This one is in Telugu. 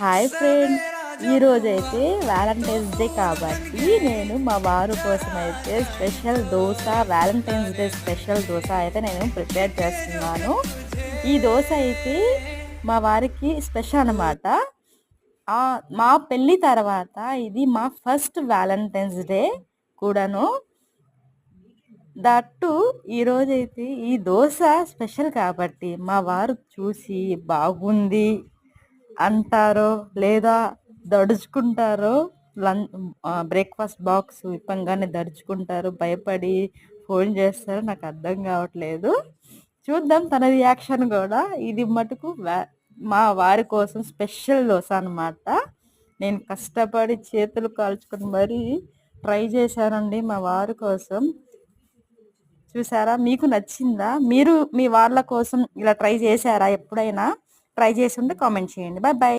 హాయ్ ఫ్రెండ్స్, ఈరోజైతే వ్యాలంటైన్స్ డే కాబట్టి నేను మా వారు కోసం అయితే special dosa, Valentine's day special dosa అయితే నేను ప్రిపేర్ చేస్తున్నాను. ఈ దోశ అయితే మా వారికి స్పెషల్ అనమాట. మా పెళ్ళి తర్వాత ఇది మా ఫస్ట్ వ్యాలంటైన్స్ డే కూడాను. దట్టు ఈరోజైతే ఈ దోశ స్పెషల్ కాబట్టి మా వారు చూసి బాగుంది అంటారో లేదా దడుచుకుంటారో, బ్రేక్ఫాస్ట్ బాక్స్ ఇప్పంగానే దడుచుకుంటారో, భయపడి ఫోన్ చేస్తారో నాకు అర్థం కావట్లేదు. చూద్దాం తన రియాక్షన్ కూడా. ఇది మటుకు మా వారి కోసం స్పెషల్ దోశ అనమాట. నేను కష్టపడి చేతులు కాల్చుకొని మరీ ట్రై చేశానండి మా వారి కోసం. చూసారా, మీకు నచ్చిందా? మీరు మీ వాళ్ళ కోసం ఇలా ట్రై చేశారా? ఎప్పుడైనా ట్రై చేసి ఉంటే కామెంట్ చేయండి. Bye bye.